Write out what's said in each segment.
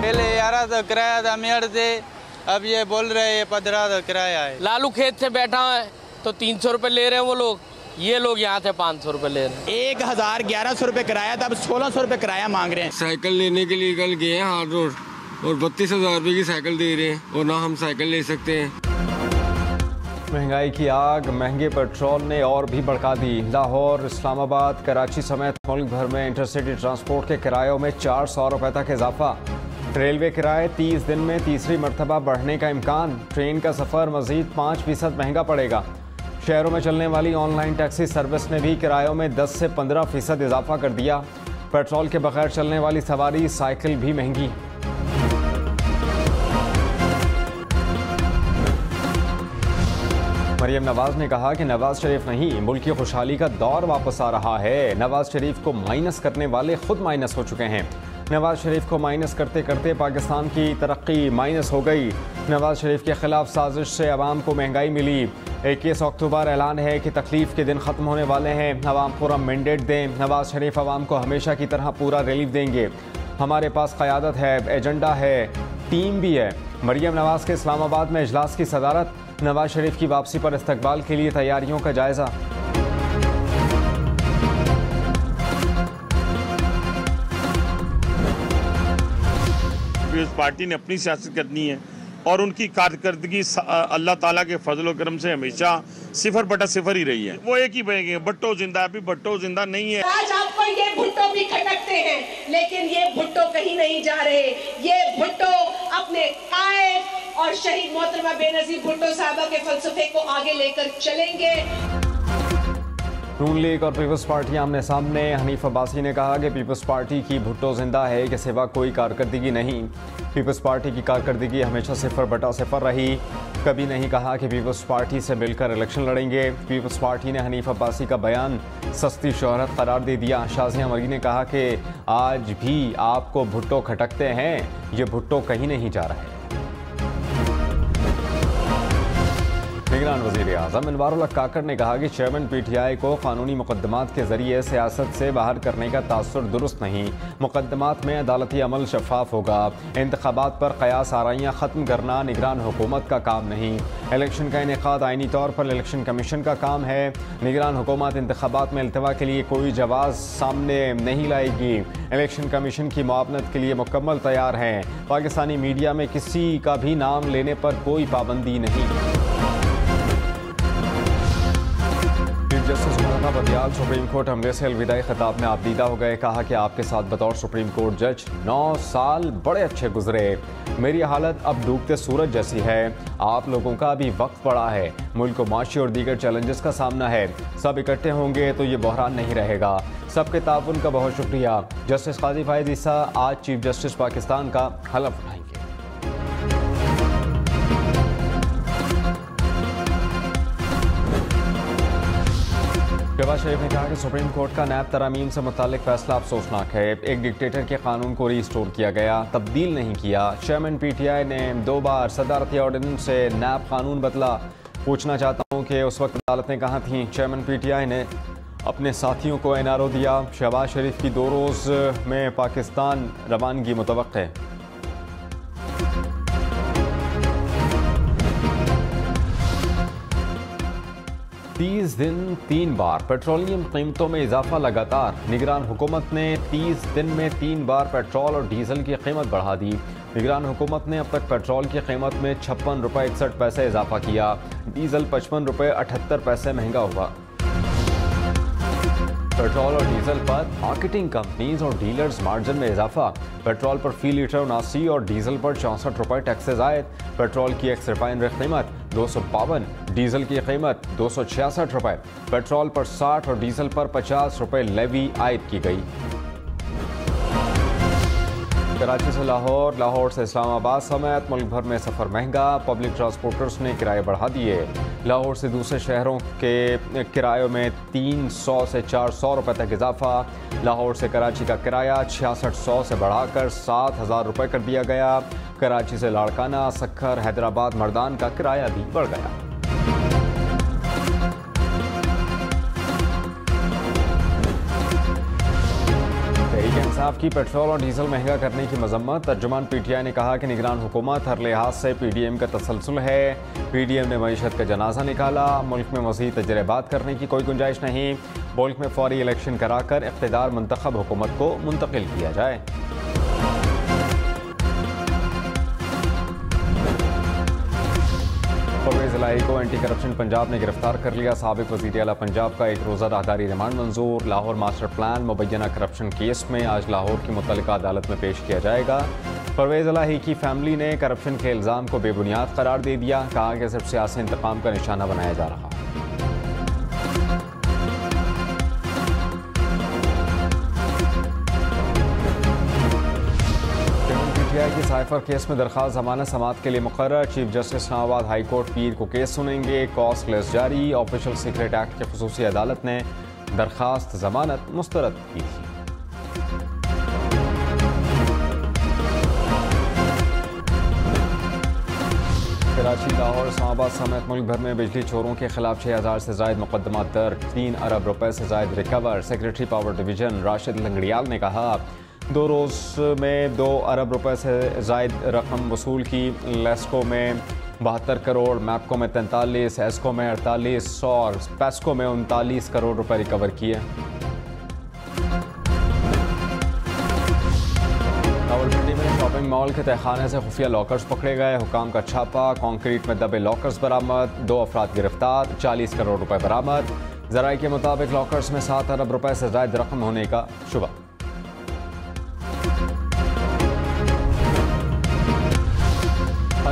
पहले 1100 किराया था मेड़ से, अब ये बोल रहे हैं 1500 किराया है। लालू खेत से बैठा है तो 300 रुपये ले रहे हैं वो लोग, ये लोग यहाँ से 500 रुपये ले रहे हैं। 1100 रुपये किराया था, अब 1600 रुपये किराया मांग रहे हैं। साइकिल लेने के लिए कल गए हैं हार्ड रोड और 32,000 रुपये की साइकिल दे रहे हैं और ना हम साइकिल ले सकते हैं। महंगाई की आग महंगे पेट्रोल ने और भी भड़का दी। लाहौर, इस्लामाबाद, कराची समेत मुल्क भर में इंटरसिटी ट्रांसपोर्ट के किरायों में 400 रुपये तक इजाफा। रेलवे किराए 30 दिन में तीसरी मरतबा बढ़ने का इम्कान। ट्रेन का सफ़र मज़ीद 5% महंगा पड़ेगा। शहरों में चलने वाली ऑनलाइन टैक्सी सर्विस ने भी किरायों में 10 से 15% इजाफा कर दिया। पेट्रोल के बगैर चलने वाली सवारी साइकिल भी महंगी। मरियम नवाज ने कहा कि नवाज शरीफ नहीं, मुल्क की खुशहाली का दौर वापस आ रहा है। नवाज शरीफ को माइनस करने वाले खुद माइनस हो चुके हैं। नवाज शरीफ को माइनस करते करते पाकिस्तान की तरक्की माइनस हो गई। नवाज शरीफ के खिलाफ साजिश से अवाम को महंगाई मिली। 21 अक्टूबर ऐलान है कि तकलीफ के दिन ख़त्म होने वाले हैं। अवाम पूरा मैंडेट दें। नवाज शरीफ अवाम को हमेशा की तरह पूरा रिलीफ देंगे। हमारे पास क़यादत है, एजेंडा है, टीम भी है। मरियम नवाज के इस्लामाबाद में इजलास की सदारत। नवाज शरीफ की वापसी पर इस्तकबाल के लिए तैयारियों का जायजा। पीपल्स पार्टी ने अपनी सियासत करनी है और उनकी कारकर्दगी अल्लाह ताला के फजल व करम से हमेशा 0/0 ही रही है। वो एक ही बनेंगे, भुट्टो जिंदा, अभी भुट्टो जिंदा नहीं है। आज आपको ये भुट्टो भी खटकते हैं, लेकिन ये भुट्टो कहीं नहीं जा रहे। ये भुट्टो अपने कायद और शहीद मोहतरमा बेनजीर भुट्टो साहबा के फलसफे को आगे लेकर चलेंगे। नून लीग और पीपल्स पार्टी आमने सामने। हनीफ अब्बासी ने कहा कि पीपल्स पार्टी की भुट्टो जिंदा है के सिवा कोई कारकर्दगी नहीं। पीपल्स पार्टी की कारकर्दगी हमेशा 0/0 रही। कभी नहीं कहा कि पीपल्स पार्टी से मिलकर इलेक्शन लड़ेंगे। पीपल्स पार्टी ने हनीफ अब्बासी का बयान सस्ती शोहरत करार दे दिया। शाज़िया मरी ने कहा कि आज भी आपको भुट्टो खटकते हैं, ये भुट्टो कहीं नहीं जा रहा है। निगरान वज़ीर आज़म अनवारुल हक काकड़ ने कहा कि चेयरमैन PTI को कानूनी मुकदमात के जरिए सियासत से बाहर करने का तासुर दुरुस्त नहीं। मुकदमात में अदालती अमल शफाफ होगा। इंतखाबात पर कयास आराइयाँ ख़त्म करना निगरान हुकूमत का काम नहीं। इलेक्शन का इनेकाद आइनी तौर पर इलेक्शन कमीशन का काम है। निगरान हुकूमत इंतखाबात में इल्तवा के लिए कोई जवाब सामने नहीं लाएगी। इलेक्शन कमीशन की मुआवनत के लिए मुकम्मल तैयार हैं। पाकिस्तानी मीडिया में किसी का भी नाम लेने पर कोई पाबंदी नहीं। जस्टिस मोहम्मद बदियाल सुप्रीम कोर्ट हमले से अलविदाई खिताब में आपदीदा हो गए। कहा कि आपके साथ बतौर सुप्रीम कोर्ट जज 9 साल बड़े अच्छे गुजरे। मेरी हालत अब डूबते सूरज जैसी है। आप लोगों का अभी वक्त पड़ा है। मुल्क को माशी और दीगर चैलेंजेस का सामना है। सब इकट्ठे होंगे तो ये बहरान नहीं रहेगा। सबके ताउन का बहुत शुक्रिया। जस्टिस काजी फायद ईसा आज चीफ जस्टिस पाकिस्तान का हलफ उठाएंगे। शहबाज शरीफ ने कहा कि सुप्रीम कोर्ट का नैब तरामीम से मुतालिक फैसला अफसोसनाक है। एक डिक्टेटर के कानून को रिस्टोर किया गया, तब्दील नहीं किया। चेयरमैन PTI ने 2 बार सदारती ऑर्डिनेंस से नैब कानून बदला। पूछना चाहता हूँ कि उस वक्त अदालतें कहाँ थीं। चेयरमैन PTI ने अपने साथियों को NRO दिया। शहबाज शरीफ की 2 रोज़ में पाकिस्तान रवानगी मुतवक्क है। 30 दिन 3 बार पेट्रोलियम कीमतों में इजाफा लगातार। निगरान हुकूमत ने 30 दिन में 3 बार पेट्रोल और डीजल की कीमत बढ़ा दी। निगरान हुकूमत ने अब तक पेट्रोल की कीमत में 56 रुपये 61 पैसे इजाफा किया। डीजल 55 रुपये 78 पैसे महंगा हुआ। पेट्रोल और डीजल पर मार्केटिंग कंपनीज और डीलर्स मार्जिन में इजाफा। पेट्रोल पर फी लीटर 79 और डीजल पर 64 रुपये टैक्सेस आयद। पेट्रोल की एक्स रिफाइनरी कीमत 252, डीजल की कीमत 266 रुपये। पेट्रोल पर 60 और डीजल पर 50 रुपये लेवी आयद की गई। कराची से लाहौर, लाहौर से इस्लामाबाद समेत मुल्क भर में सफ़र महंगा। पब्लिक ट्रांसपोर्टर्स ने किराए बढ़ा दिए। लाहौर से दूसरे शहरों के किरायों में 300 से 400 रुपये तक इजाफा। लाहौर से कराची का किराया 6600 से बढ़ाकर 7000 रुपये कर दिया गया। कराची से लाड़काना, सक्खर, हैदराबाद, मर्दान का किराया भी बढ़ गया। असनाफ की पेट्रोल और डीजल महंगा करने की मजम्मत। तर्जुमान पीटीआई ने कहा कि निगरान हुकूमत हर लिहाज से पीडीएम का तसलसल है। पीडीएम ने मईशत का जनाजा निकाला। मुल्क में मज़ीद तजर्बात करने की कोई गुंजाइश नहीं। मुल्क में फौरी इलेक्शन कराकर इक़्तिदार मुंतखब हुकूमत को मुंतकिल किया जाए। परवेज़ इलाही को एंटी करप्शन पंजाब ने गिरफ्तार कर लिया। साबिक वज़ीर आला पंजाब का एक रोज़ा राहदारी रिमांड मंजूर। लाहौर मास्टर प्लान मुबैना करप्शन केस में आज लाहौर की मुतल्लिका अदालत में पेश किया जाएगा। परवेज़ इलाही की फैमिली ने करप्शन के इल्ज़ाम को बेबुनियाद करार दे दिया। कहा कि सिर्फ सियासी इंतकाम का निशाना बनाया जा रहा। पीटीआई की साइफर केस में दरख्वास्त जमानत समाअत के लिए मुकर्रर। Chief justice Islamabad high court पीर को केस सुनेंगे। कॉस्ट लिस्ट जारी। ऑफिशियल सीक्रेट एक्ट की खुसूसी अदालत ने दरख्वास्त जमानत मुस्तरद की थी। कराची, लाहौर, इस्लामाबाद समेत मुल्क भर में बिजली चोरों के खिलाफ 6000 से जायद मुकदमा दर्ज। 3 अरब रुपए से जायद recover. Secretary power division Rashid Langrial ने कहा 2 रोज़ में 2 अरब रुपए से जायद रकम वसूल की। लेस्को में 72 करोड़, मैपको में 43, एस्को में 48 और पेस्को में 39 करोड़ रुपए रिकवर किए। रावलपिंडी में शॉपिंग मॉल के तहखाने से खुफिया लॉकर्स पकड़े गए। हुकाम का छापा। कॉन्क्रीट में दबे लॉकर्स बरामद। 2 अफराद गिरफ्तार। 40 करोड़ रुपए बरामद। ज़राए के मुताबिक लॉकर्स में 7 अरब रुपए से जायद रकम होने का शुबा।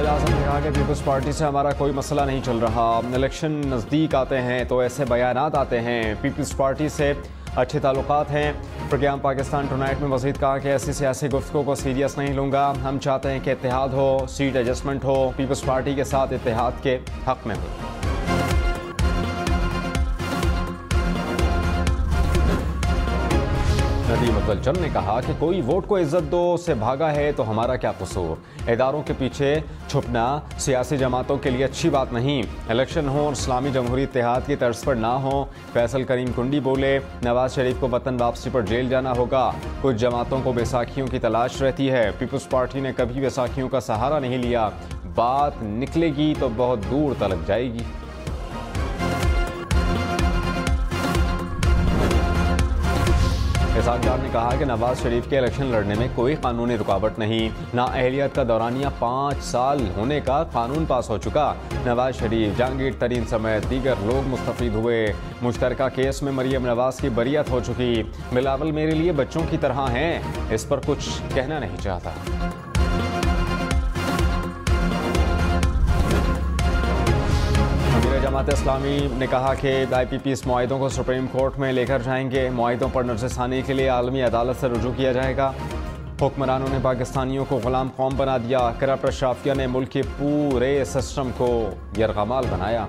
आज़म ने कहा कि पीपल्स पार्टी से हमारा कोई मसला नहीं चल रहा। इलेक्शन नज़दीक आते हैं तो ऐसे बयानात आते हैं। पीपल्स पार्टी से अच्छे ताल्लुकात हैं। प्रोग्राम पाकिस्तान टुनाइट में मज़ीद कहा कि ऐसी सियासी गुफ्तगू को सीरियस नहीं लूँगा। हम चाहते हैं कि इत्तेहाद हो, सीट एडजस्टमेंट हो। पीपल्स पार्टी के साथ इत्तेहाद के हक़ में हो। नदीम अब्दुल ने कहा कि कोई वोट को इज्जत दो से भागा है तो हमारा क्या कसूर। इदारों के पीछे छुपना सियासी जमातों के लिए अच्छी बात नहीं। इलेक्शन हो और इस्लामी जमहूरी इत्तेहाद की तर्ज पर ना हो। फैसल करीम कुंडी बोले नवाज शरीफ को वतन वापसी पर जेल जाना होगा। कुछ जमातों को बैसाखियों की तलाश रहती है। पीपल्स पार्टी ने कभी बैसाखियों का सहारा नहीं लिया। बात निकलेगी तो बहुत दूर तलक जाएगी। इसाकदार ने कहा कि नवाज शरीफ के इलेक्शन लड़ने में कोई कानूनी रुकावट नहीं। ना अहलियत का दौरानिया 5 साल होने का कानून पास हो चुका। नवाज शरीफ, जहांगीर तरीन समेत दीगर लोग मुस्तफीद हुए। मुश्तरका केस में मरियम नवाज की बरियत हो चुकी। बिलावल मेरे लिए बच्चों की तरह हैं। इस पर कुछ कहना नहीं चाहता। जमात इस्लामी ने कहा कि IPP इस मुआहिदों को सुप्रीम कोर्ट में लेकर जाएंगे। मुआहिदों पर नज़रसानी के लिए आलमी अदालत से रुजू किया जाएगा। हुक्मरानों ने पाकिस्तानियों को गुलाम कौम बना दिया। करप्ट अशराफिया ने मुल्क के पूरे सिस्टम को यरगमाल बनाया।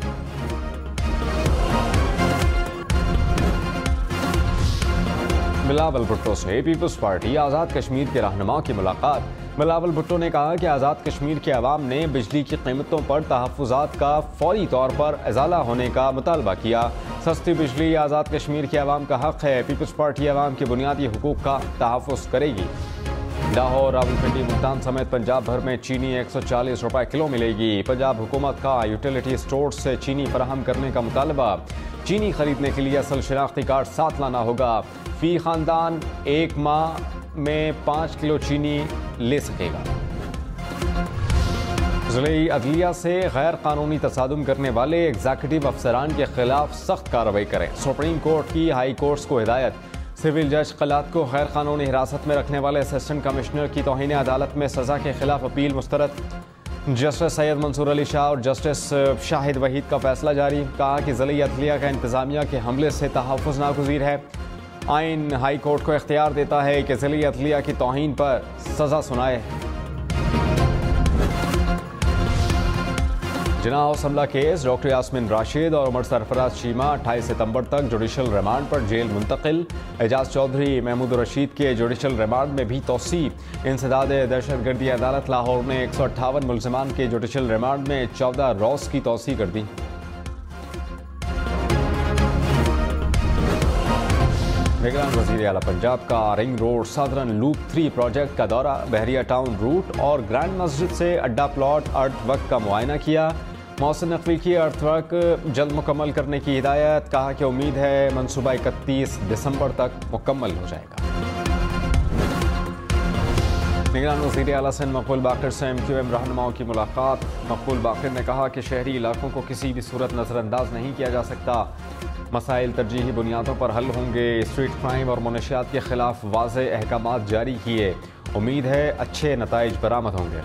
बिलावल भुट्टो से पीपल्स पार्टी आज़ाद कश्मीर के रहनुमा की मुलाकात। बिलावल भुट्टो ने कहा कि आज़ाद कश्मीर के अवाम ने बिजली की कीमतों पर तहफ़्फ़ुज़ात का फौरी तौर पर इज़ाला होने का मुतालबा किया। सस्ती बिजली आज़ाद कश्मीर के अवाम का हक़ है। पीपल्स पार्टी अवाम के बुनियादी हुकूक़ का तहफ़्फ़ुज़ करेगी। लाहौर, रावलपिंडी, मुल्तान समेत पंजाब भर में चीनी 140 रुपए किलो मिलेगी। पंजाब हुकूमत का यूटिलिटी स्टोर से चीनी फराहम करने का मुतालबा। चीनी खरीदने के लिए असल शनाख्ती कार्ड साथ लाना होगा। फी खानदान 1 माह में 5 किलो चीनी ले सकेगा। ज़िले अदलिया से गैर कानूनी तसादुम करने वाले एग्जीक्यूटिव अफसरान के खिलाफ सख्त कार्रवाई करें। सुप्रीम कोर्ट की हाई कोर्ट्स को हिदायत। सिविल जज कलात को गैर कानूनी हिरासत में रखने वाले असिस्टेंट कमिश्नर की तौहीन अदालत में सज़ा के खिलाफ अपील मुस्तरद। जस्टिस सैयद मंसूर अली शाह और जस्टिस शाहिद वहीद का फैसला जारी। कहा कि ज़िले अदलिया का इंतज़ामिया के हमले से तहफ़्फ़ुज़ नागुज़ीर है। आइन हाई कोर्ट को इख्तियार देता है कि ज़िले अदलिया की तौहीन पर सज़ा सुनाए। जिना हाउस हमला केस डॉक्टर यास्मीन राशिद और उमर सरफराज चीमा 28 सितंबर तक जुडिशल रिमांड पर जेल मुंतकिल। एजाज चौधरी, महमूद रशीद के जुडिशल रिमांड में भी तोसी। इंसदाद दहशतगर्दी अदालत लाहौर ने 158 मुलजमान के जुडिशल रिमांड में 14 रोज़ की तोसी कर दी। निगरान वज़ीर आला पंजाब का ring road southern loop 3 project का दौरा, बहरिया टाउन रूट और ग्रैंड मस्जिद से अड्डा प्लॉट अर्थ वर्क का मुआयना किया। मौसम नकवी की अर्थ वर्क जल्द मुकम्मल करने की हिदायत, कहा कि उम्मीद है मनसूबा 31 दिसंबर तक मुकम्मल हो जाएगा। निगरान वज़ीर आला सिंध मकबूल बाक़िर से MQM रहनुमाओं की मुलाकात। मकबूल बाक़िर ने कहा कि शहरी इलाकों को किसी भी सूरत नज़रअंदाज नहीं किया जा सकता। मसाइल तरजीही बुनियादों पर हल होंगे। स्ट्रीट क्राइम और मुनशियात के खिलाफ वाज़े अहकामात जारी किए। उम्मीद है अच्छे नताइज बरामद होंगे।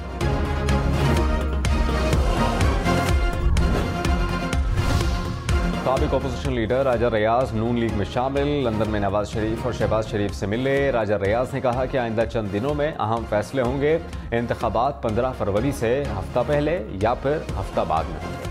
साबिक अपोजिशन लीडर राजा रियाज नून लीग में शामिल। लंदन में नवाज शरीफ और शहबाज शरीफ से मिले। राजा रियाज ने कहा कि आइंदा चंद दिनों में अहम फैसले होंगे। इंतखाबात 15 फरवरी से हफ्ता पहले या फिर हफ्ता बाद में होंगे।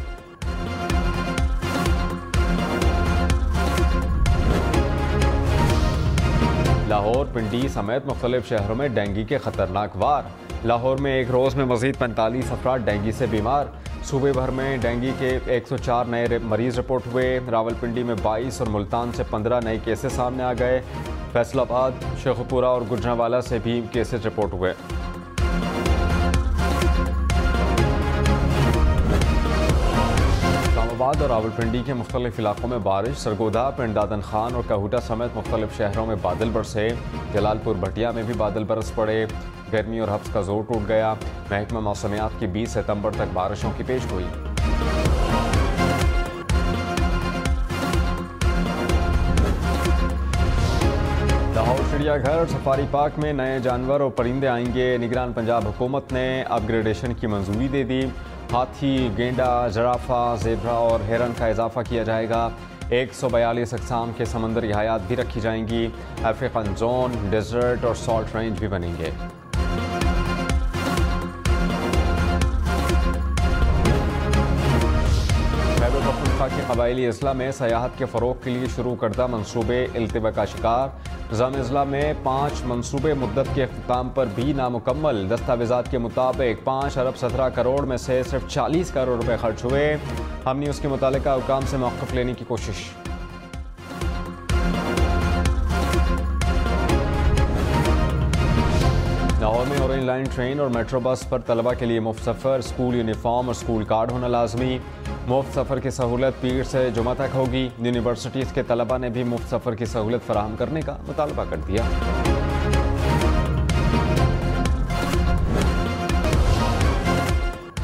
लाहौर, पिंडी समेत मुख्तलिफ शहरों में डेंगू के खतरनाक वार। लाहौर में एक रोज़ में मज़ीद 45 अफराद डेंगू से बीमार। सूबे भर में डेंगू के 104 नए मरीज रिपोर्ट हुए। रावलपिंडी में 22 और मुल्तान से 15 नए केसेस सामने आ गए। फैसलाबाद, शेखुपुरा और गुजरांवाला से भी केसेस रिपोर्ट हुए। इस्लामाबाद और रावलपिंडी के मुख्तलिफ इलाकों में बारिश। सरगोदा, पिंडादन खान और कहूटा समेत मुख्तलिफ शहरों में बादल बरसे। जलालपुर भटिया में भी बादल बरस पड़े। गर्मी और हब्स का जोर टूट गया। महकमा मौसमियात की 20 सितंबर तक बारिशों की पेश गोई। लाहौर चिड़ियाघर सफारी पार्क में नए जानवर और परिंदे आएंगे। निगरान पंजाब हुकूमत ने अपग्रेडेशन की मंजूरी दे दी। हाथी, गेंडा, जराफा, ज़ेब्रा और हिरन का इजाफा किया जाएगा। 142 अक़साम के समंदरी हयात भी रखी जाएंगी। अफ्रीकन जोन, डेजर्ट और सॉल्ट रेंज भी बनेंगे। खैबर पख्तूनख्वा के कबायली अजला में सयाहत के फ़रोग़ के लिए शुरू करदा मनसूबे इल्तिबा का शिकार। निज़ाम अजला में 5 मनसूबे मुद्दत के अख्ताम पर भी नामुकम्मल। दस्तावेज़ात के मुताबिक 5 अरब 17 करोड़ में से सिर्फ 40 करोड़ रुपए खर्च हुए। हमने उसके मुतालिका हुकाम से मौक़िफ़ लेने की कोशिश। लाहौर में ऑरेंज लाइन ट्रेन और मेट्रो बस पर तलबा के लिए मुफ्त सफ़र। स्कूल यूनिफॉर्म और स्कूल कार्ड होना लाजमी। मुफ्त सफ़र की सहूलत पीर से जुमा तक होगी। यूनिवर्सिटीज़ के तलबा ने भी मुफ्त सफ़र की सहूलत फराहम करने का मुतालबा कर दिया।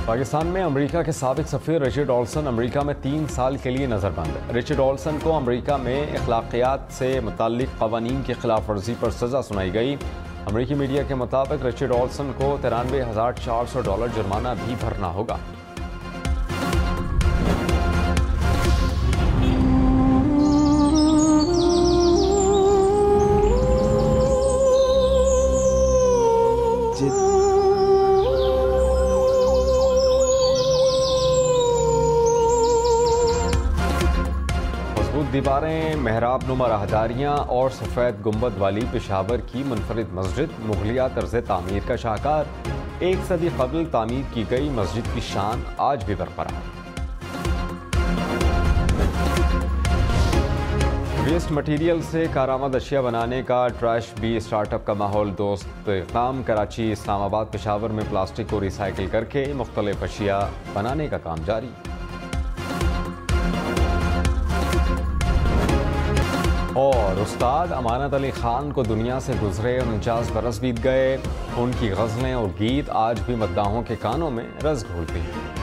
पाकिस्तान में अमेरिका के साबिक सफ़ीर रिचर्ड ऑल्सन अमेरिका में 3 साल के लिए नज़रबंद। रिचर्ड ऑल्सन को अमेरिका में अखलाकियात से मुताल्लिक़ क़वानीन की खिलाफ वर्जी पर सज़ा सुनाई गई। अमेरिकी मीडिया के मुताबिक रिचर्ड ऑल्सन को $93,400 जुर्माना भी भरना होगा। दीवारें, मेहराब नुमा राहदारियाँ और सफ़ेद गुंबद वाली पेशावर की मुनफरिद मस्जिद मुगलिया तर्ज तामीर का शाहकार। 1 सदी कबल तामीर की गई मस्जिद की शान आज भी बरकरार। वेस्ट मटीरियल से कारामद अशिया बनाने का ट्रैश बी स्टार्टअप का माहौल दोस्त काम। कराची, इस्लामाबाद, पेशावर में प्लास्टिक को रिसाइकिल करके मुख्तलिफ अशिया बनाने का काम जारी। और उस्ताद अमानत अली खान को दुनिया से गुजरे 49 बरस बीत गए। उनकी गज़लें और गीत आज भी मद्दाहों के कानों में रस घोलते हैं।